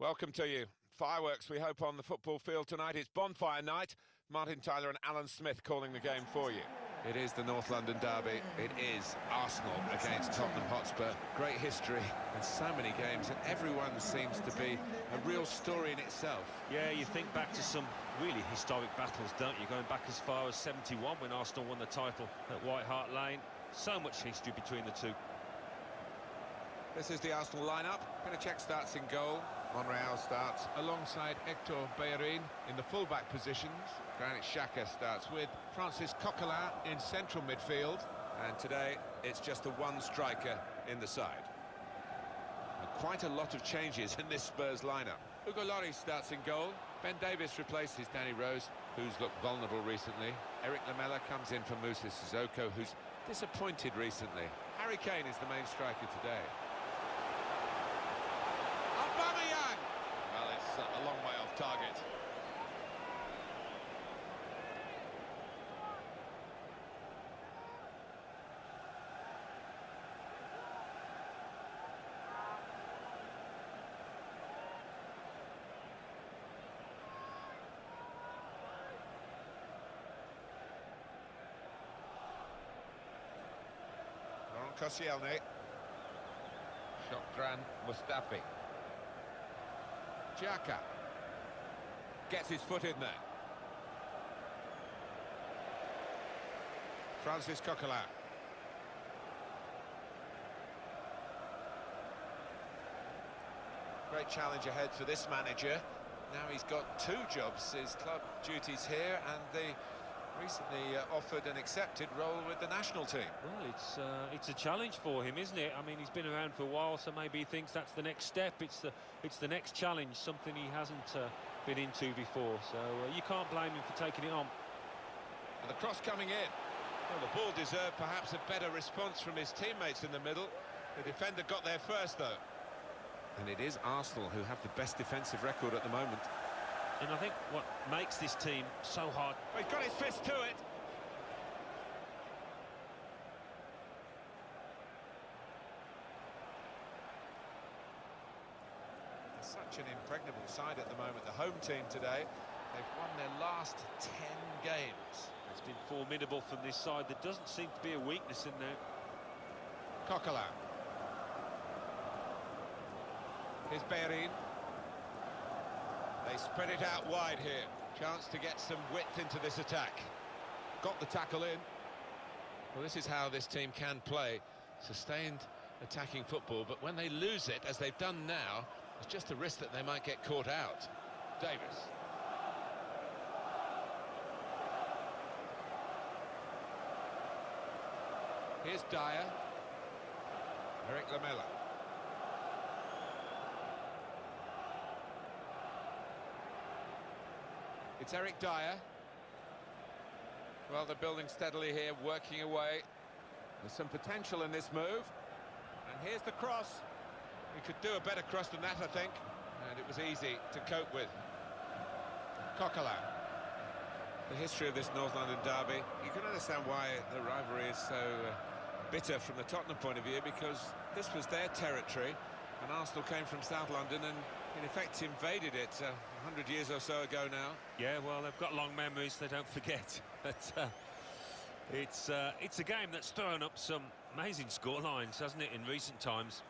Welcome to you. Fireworks, we hope, on the football field tonight. It's bonfire night. Martin Tyler and Alan Smith calling the game for you. It is the North London derby. It is Arsenal against Tottenham Hotspur. Great history and so many games, and everyone seems to be a real story in itself. Yeah, you think back to some really historic battles, don't you? Going back as far as '71 when Arsenal won the title at White Hart Lane. So much history between the two. This is the Arsenal lineup. Pinachek starts in goal. Monreal starts alongside Hector Bellerin in the full-back positions. Granit Xhaka starts with Francis Coquelin in central midfield. And today, it's just the one striker in the side. And quite a lot of changes in this Spurs lineup. Hugo Lloris starts in goal. Ben Davies replaces Danny Rose, who's looked vulnerable recently. Eric Lamela comes in for Moussa Sissoko, who's disappointed recently. Harry Kane is the main striker today. Well, it's a long way off target. Laurent Koscielny. Shokran Mustafi. Xhaka gets his foot in there. Francis Coquelin. Great challenge ahead for this manager. Now he's got two jobs, his club duties here and the recently offered and accepted role with the national team. Well, it's a challenge for him, isn't it? I mean, he's been around for a while, so maybe he thinks that's the next step. It's the next challenge, something he hasn't been into before. So you can't blame him for taking it on. And the cross coming in. Well, the ball deserved perhaps a better response from his teammates in the middle. The defender got there first, though. And it is Arsenal who have the best defensive record at the moment. And I think what makes this team so hard... Well, he's got his fist to it. They're such an impregnable side at the moment, the home team today. They've won their last 10 games. It's been formidable from this side. There doesn't seem to be a weakness in there. Coquelin. Here's Bellerin. They spread it out wide here. Chance to get some width into this attack. Got the tackle in. Well, this is how this team can play. Sustained attacking football, but when they lose it, as they've done now, there's just a risk that they might get caught out. Davis. Here's Dyer. Eric Lamela. It's Eric Dyer. Well, they're building steadily here, working away. There's some potential in this move. And here's the cross. We could do a better cross than that, I think. And it was easy to cope with. Coquelin. The history of this North London derby, you can understand why the rivalry is so bitter from the Tottenham point of view, because this was their territory, and Arsenal came from South London and in effect invaded it 100 years or so ago now. Yeah, well, they've got long memories, they don't forget. But it's a game that's thrown up some amazing scorelines, hasn't it, in recent times.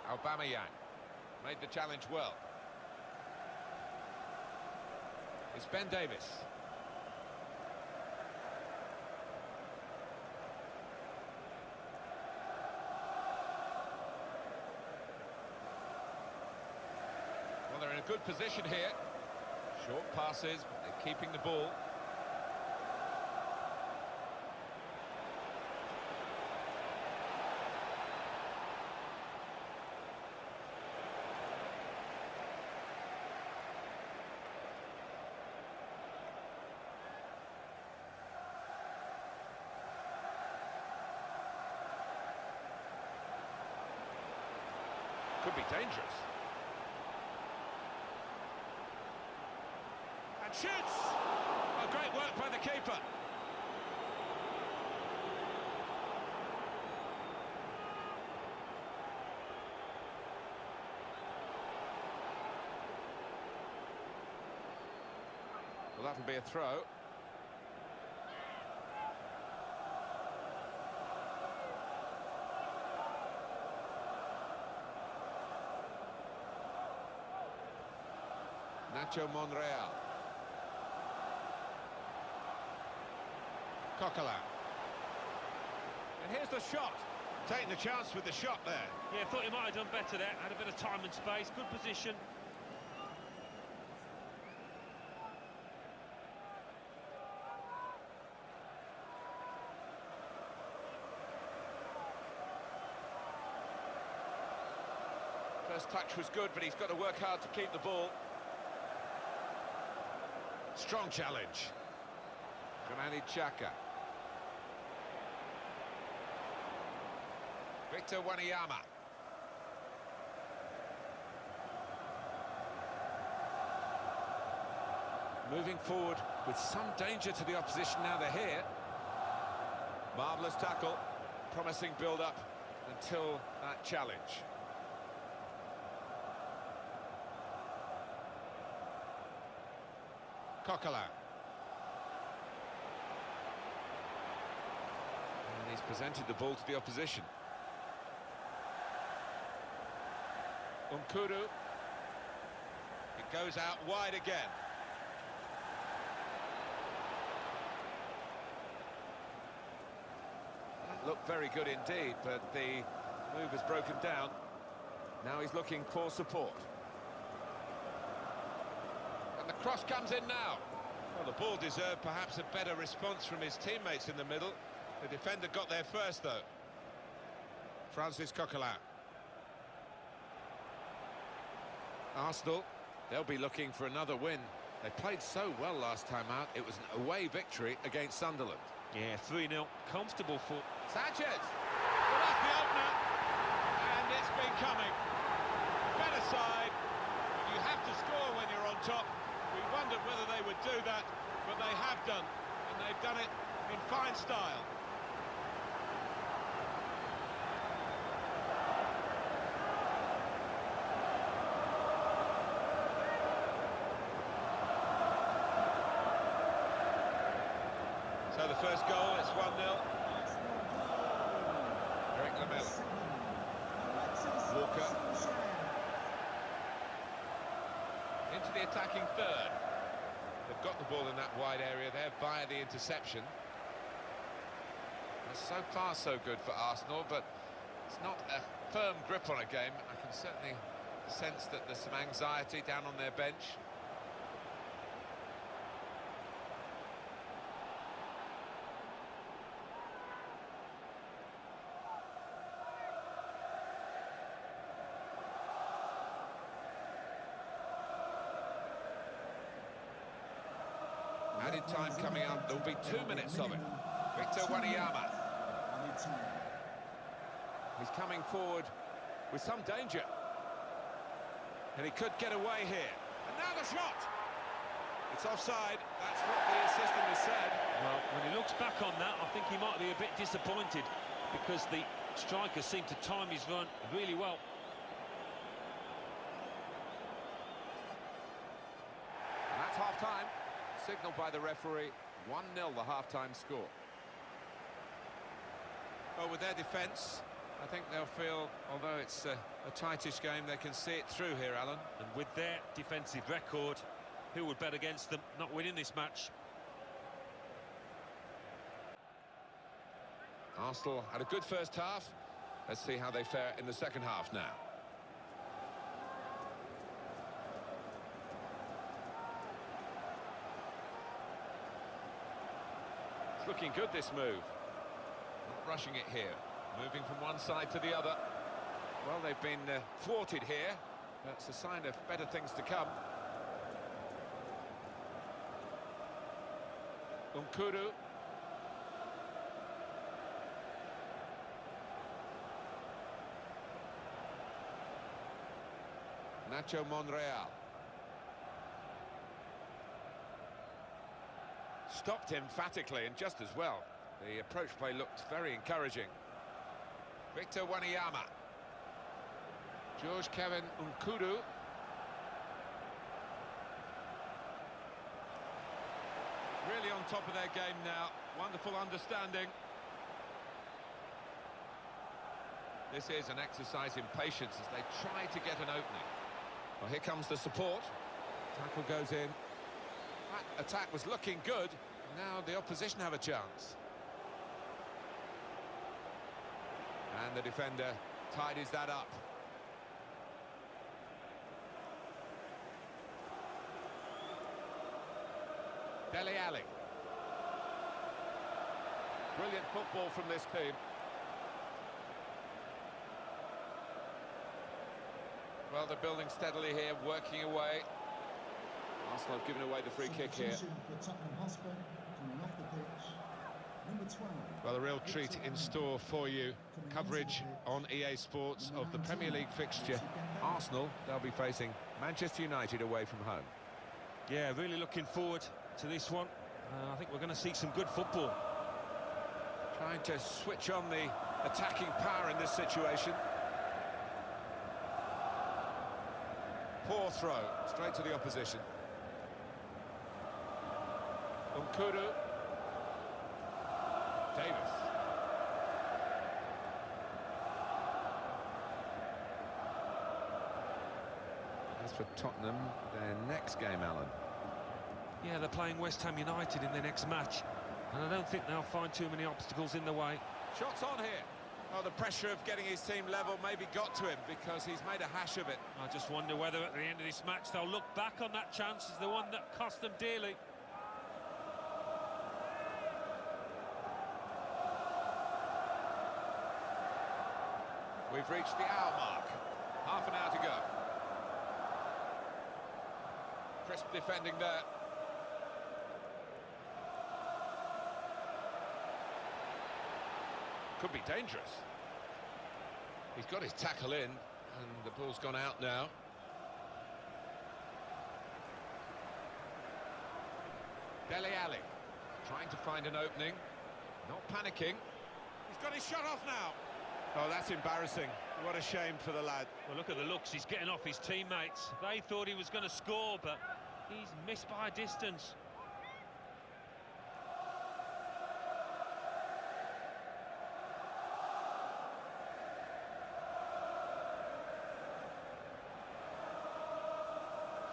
Aubameyang made the challenge well. It's Ben Davies. Well, they're in a good position here. Short passes, but they're keeping the ball. Could be dangerous. And shoots! Oh, great work by the keeper. that'll be a throw. Nacho Monreal. Coquelin. And here's the shot. Taking the chance with the shot there. Yeah, thought he might have done better there. Had a bit of time and space, good position. First touch was good, but he's got to work hard to keep the ball. Strong challenge. Granit Xhaka. Victor Wanyama. Moving forward with some danger to the opposition now they're here. Marvellous tackle. Promising build-up until that challenge. Coquelin. And he's presented the ball to the opposition. Umkuru. It goes out wide again. That looked very good indeed, but the move has broken down. Now he's looking for support. And the cross comes in now. Well, the ball deserved perhaps a better response from his teammates in the middle. The defender got there first, though. Francis Coquelin. Arsenal, they'll be looking for another win. They played so well last time out. It was an away victory against Sunderland. Yeah, 3-0. Comfortable for... Sanchez! Well, that's the opener. And it's been coming. Better side. You have to score when you're on top. We wondered whether they would do that, but they have done. And they've done it in fine style. So the first goal, it's 1-0. Eric Lamela. Walker. Into the attacking third. They've got the ball in that wide area there via the interception. And so far so good for Arsenal, but it's not a firm grip on a game. I can certainly sense that there's some anxiety down on their bench. Added time coming up. There'll be 2 minutes of it. Victor Wanyama. He's coming forward with some danger. And he could get away here. And now the shot! It's offside. That's what the assistant has said. Well, when he looks back on that, I think he might be a bit disappointed because the striker seemed to time his run really well. And that's half-time. Signalled by the referee, 1-0 the half-time score. Well, with their defence, I think they'll feel, although it's a tightish game, they can see it through here, Alan. And with their defensive record, who would bet against them not winning this match? Arsenal had a good first half. Let's see how they fare in the second half now. It's looking good, this move. Not rushing it here. Moving from one side to the other. Well, they've been thwarted here. That's a sign of better things to come. Umkuru. Nacho Monreal. Stopped emphatically and just as well. The approach play looked very encouraging. Victor Wanyama. George Kevin Umkuru. Really on top of their game now. Wonderful understanding. This is an exercise in patience as they try to get an opening. Well, here comes the support. Tackle goes in. That attack was looking good. Now the opposition have a chance. And the defender tidies that up. Dele Alli. Brilliant football from this team. Well, they're building steadily here, working away. Arsenal have given away the free kick here. Well, a real treat in store for you. Coverage on EA Sports of the Premier League fixture. Arsenal, they'll be facing Manchester United away from home. Yeah, really looking forward to this one. I think we're going to see some good football. Trying to switch on the attacking power in this situation. Poor throw, straight to the opposition. Umkudu. Davis. As for Tottenham, their next game, Alan. Yeah, they're playing West Ham United in their next match, and I don't think they'll find too many obstacles in the way. Shots on here. Oh, the pressure of getting his team level maybe got to him because he's made a hash of it. I just wonder whether at the end of this match they'll look back on that chance as the one that cost them dearly. We've reached the hour mark. Half an hour to go. Crisp defending there. Could be dangerous. He's got his tackle in, and the ball's gone out now. Dele Alli, trying to find an opening. Not panicking. He's got his shot off now. Oh, that's embarrassing. What a shame for the lad. Well, look at the looks. He's getting off his teammates. They thought he was going to score, but he's missed by a distance.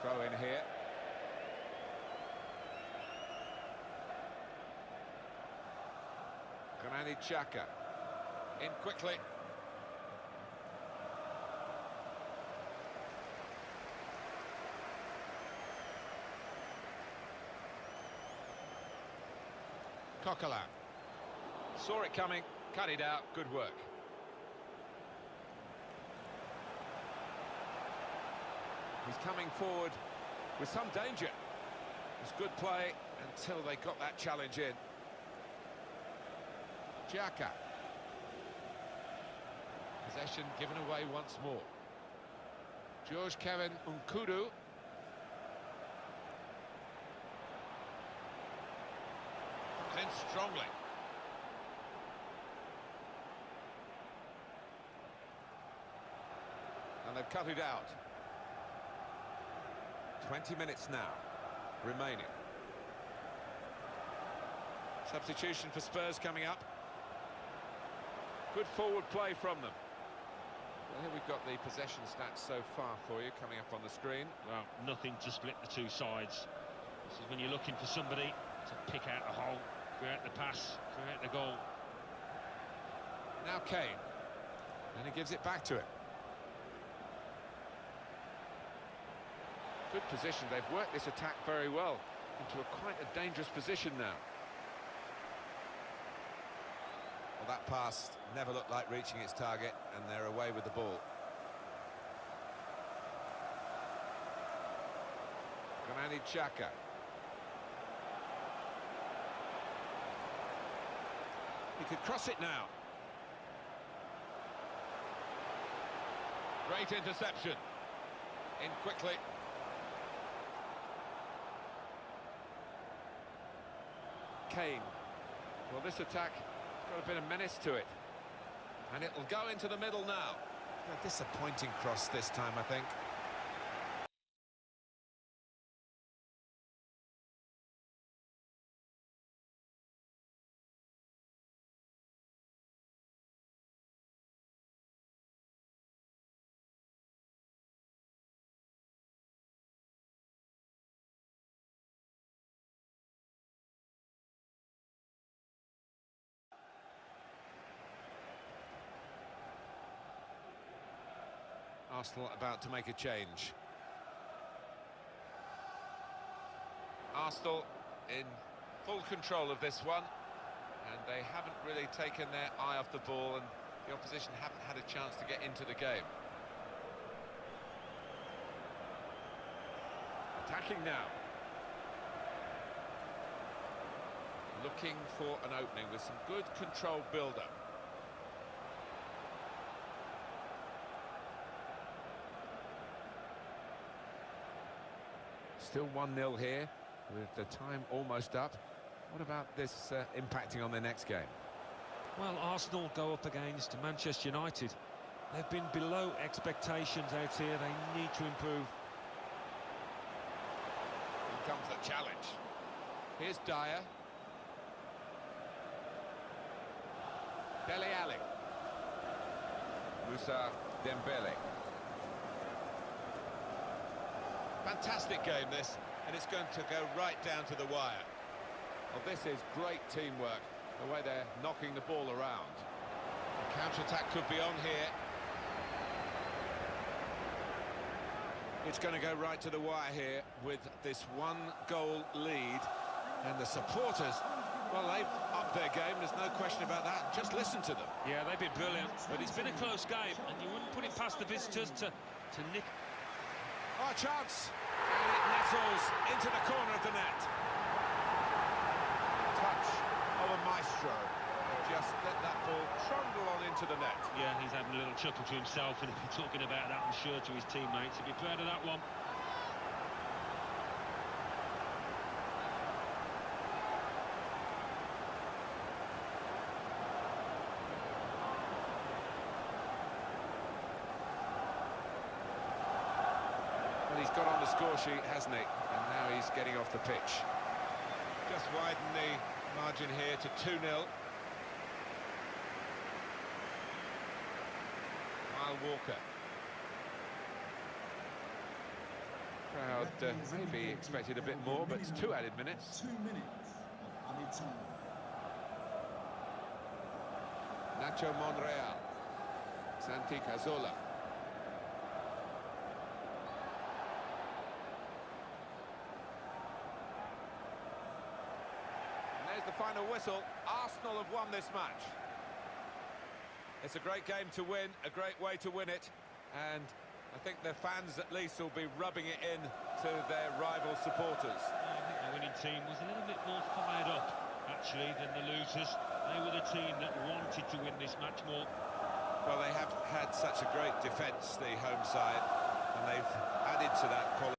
Throw in here. Granit Xhaka. In quickly. Coquelin. Saw it coming, cut it out, good work. He's coming forward with some danger. It was good play until they got that challenge in. Xhaka. Possession given away once more. George Kevin Umkudu. In strongly. And they've cut it out. 20 minutes now remaining. Substitution for Spurs coming up. Good forward play from them. Well, here we've got the possession stats so far for you coming up on the screen. Well, nothing to split the two sides. This is when you're looking for somebody to pick out the hole, create the pass, create the goal. Now Kane. And he gives it back to him. Good position. They've worked this attack very well into quite a dangerous position now. Well, that pass never looked like reaching its target, and they're away with the ball. Granit Xhaka. He could cross it now. Great interception. In quickly. Kane. Well, this attack got a bit of menace to it. And it'll go into the middle now. A disappointing cross this time, I think. Arsenal about to make a change. Arsenal in full control of this one, and they haven't really taken their eye off the ball, and the opposition haven't had a chance to get into the game. Attacking now. Looking for an opening with some good controlled build-up. Still 1-0 here, with the time almost up. What about this impacting on their next game? Well, Arsenal go up against Manchester United. They've been below expectations out here. They need to improve. Here comes the challenge. Here's Dyer. Dele Alli. Moussa Dembele. Fantastic game this, and it's going to go right down to the wire. Well, this is great teamwork, the way they're knocking the ball around. The counter-attack could be on here. It's going to go right to the wire here with this one-goal lead. And the supporters, well, they've upped their game, there's no question about that. Just listen to them. Yeah, they've been brilliant, but it's been a close game, and you wouldn't put it past the visitors to nick. Oh, chance! And it nettles into the corner of the net. Touch of a maestro. Just let that ball trundle on into the net. Yeah, he's having a little chuckle to himself, and if you're talking about that, I'm sure to his teammates, he'd be proud of that one. Well, he's got on the score sheet, hasn't he? And now he's getting off the pitch. Just widen the margin here to 2-0. Walker. Crowd maybe expected a bit more, but it's 2 added minutes. 2 minutes of added time. Nacho Monreal. Santi Cazorla. And there's the final whistle. Arsenal have won this match. It's a great game to win, a great way to win it, and I think the fans at least will be rubbing it in to their rival supporters. I think the winning team was a little bit more fired up, actually, than the losers. They were the team that wanted to win this match more. Well, they have had such a great defence, the home side, and they've added to that quality.